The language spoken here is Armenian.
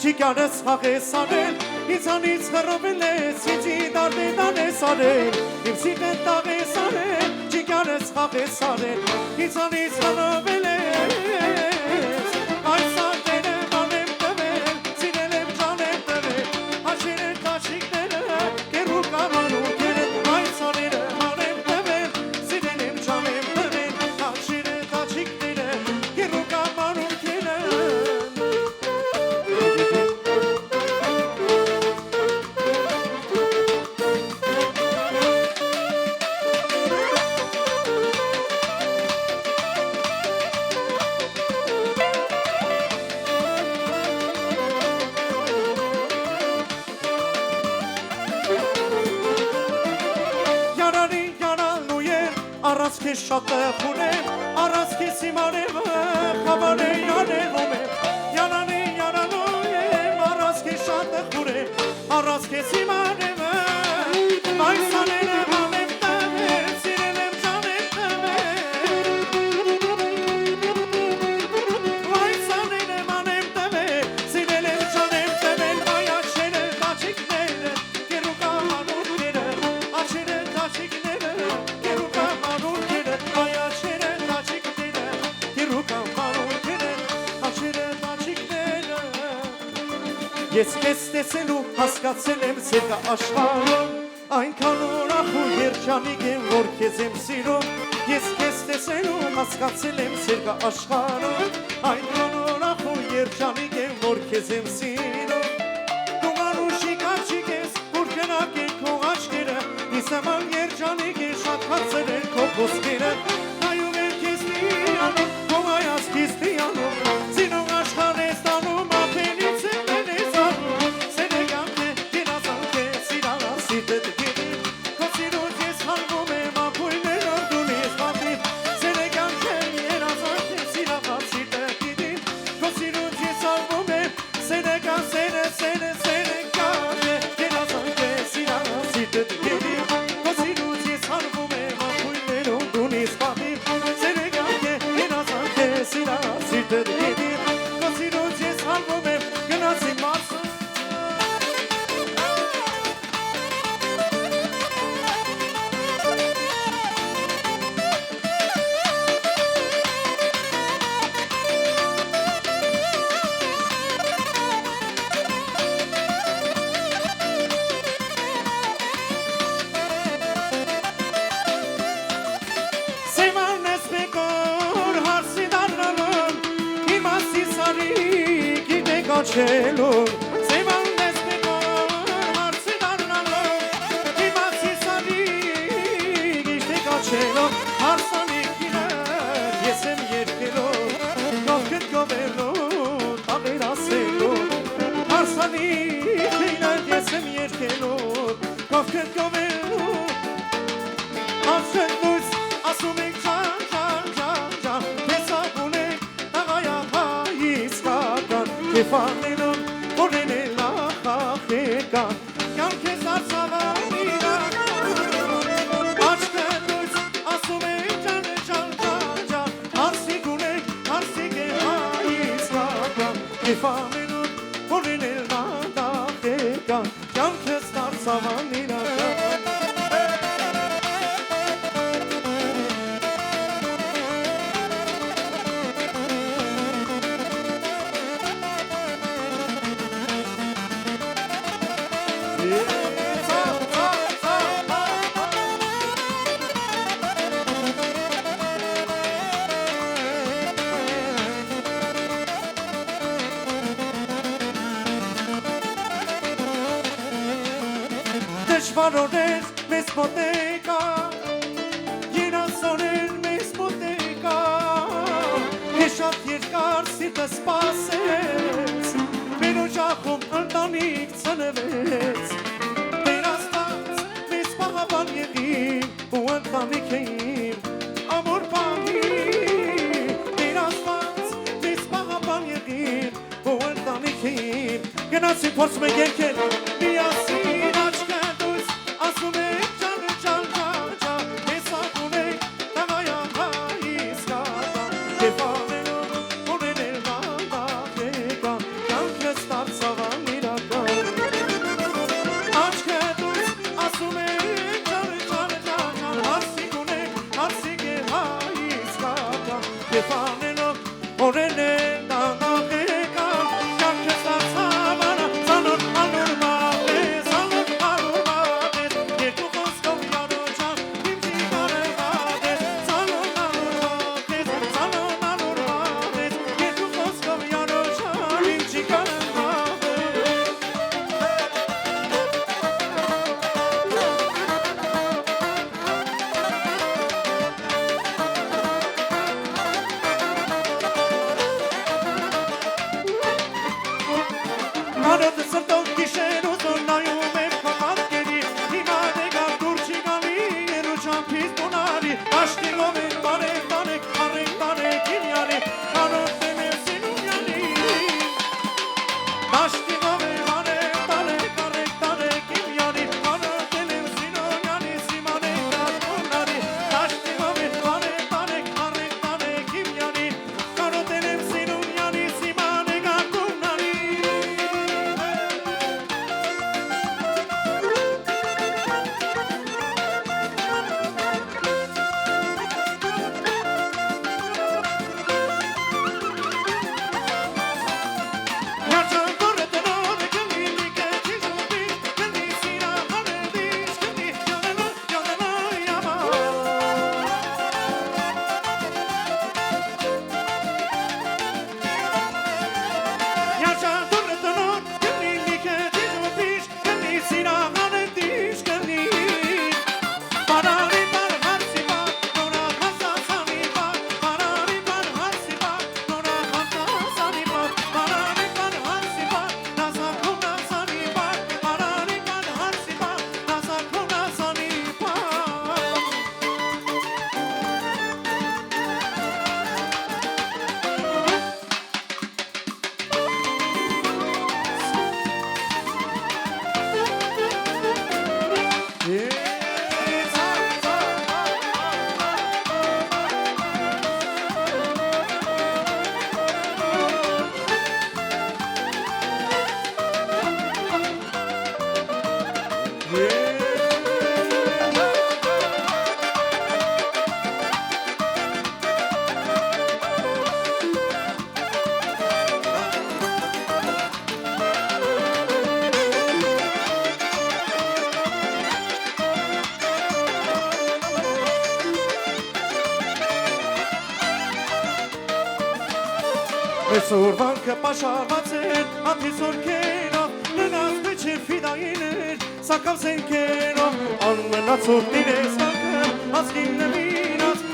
Չիկյանս հաղես արել, ինձանից հրովել ես, ինձի դարդեդան ես արել, իմ սիրտեն տաղես արել, չիկյանս հաղես արել, ինձանից հրովել ես, այս արտեր եմ անեմ տվել, սիրել եմ ճան եմ տվել, հաշիր են կաշիկները, կերու կամանուքեր են, այս աներ եմ անեմ տվել, սիրել եմ ճան եմ տվել, հաշիր են կաշիկները, կերու կամանուքեր են, Քեզ շատ խունեմ, առանց քեզ հիմարեմ, խավար է յանելում եմ, յանան է յանալու եմ, առանց քեզ շատ խունեմ, առանց քեզ հիմարեմ, այս աներ եմ անեմ տվել, սիրել եմ ճան եմ տվել, այս աներ եմ անեմ տվել, սիրել եմ ճան եմ տվել, այաչերը տաչիկները, կերու կամանուքները, աչերը տաչիկները, կերու Ես քեզ տեսելու հասկացել եմ սերկա աշխարհում, այնքան ուրախ ու երջանիկ եմ, որ քեզ եմ սիրում, ես քեզ տեսելու հասկացել եմ սերկա աշխարհում, այնքան ուրախ ու երջանիկ եմ, որ քեզ եմ սիրում, դու անուշիկ աչիկ ես, որ կնակ են քո աչքերը, ինձ համար երջանիկ է շատ հարցեր են քո խոսքերը, նայում եմ քեզ լիանում, քո հայացքից լիանում, սիրում աշխարհ ես տանում ափենից եմ Չելուն Սեվանես մեկոր հարցի դարնալով Իմացի սալիկ իշտե կաչելով Հարսանիքիներ ես եմ երկելով Կովքդ գովելով տաղեր ասելով Հարսանիքիներ ես եմ երկելով Կովքդ գովելով Ասխետ լույս ասում ենք ճան ճան ճան ճան Տեսագուն ենք տաղայա հայից կական Կեվանելում, որենել ախախեկան, կյանքեզ արծավան իրական Աչկեն լույս, ասում է ճան է ճան ճան ճան Հարսիկ ունեք, հարսիկ է հայից կական Կեվանելում, որենել ախախեկան, կյանքեզ արծավան իրական Դժվարորեր մեզ մոտեկա Երազորեր մեզ մոտեկա Ես շատ երկար սիրտը սպասեց Մեր օջախում ընտանիք ծնվեց Տեր Աստված մեզ պահապան եղիր ու ընտանիք էիր ամոր պահի Տեր Աստված մեզ պահապան եղիր ու ընտանիք էիր Գնացի փորձում ենք երկել միասին աչքը դուրս ասում եք ջան ջան ջան ջան ես ակուն եք տղայա հայիս կատա Եվ ավելով օրենել նադախեկան կյանքս դարձավան իրական Աչքը դուրս ասում եք ջան ջան ջան ջան հարսիկ ունեք հարսիկ է հայիս կատա Եվ ավելով օրենել նադախեկան կյանքս դարձավան Անոթը սրտով գիշեր ուզոր նայում եմ կամատկերի Հիմա դեգավ դուր չի գալի երու ճամփից բունարի Աշտիգով են բարեք տարեք, առեք տարեք ինյանի Անոթ եմ եմ սինումյանի Աշտիգով են բարեք տարեք, առեք տարեք ինյանի Անոթ եմ եմ սինումյանի, սիմանեք դատ բունարի Աշտիգով են բարեք տարեք, առեք տարեք ինյանի Անոթ եմ եմ սինումյանի, սիմանեք դատ բունարի Այսօր վանքը պաշարված էր անդիսորքերով Նրանց մեջ էր ֆիդայիներ սակավ զենքերով Անմնացորդին ես վանքը ազգին նվիրած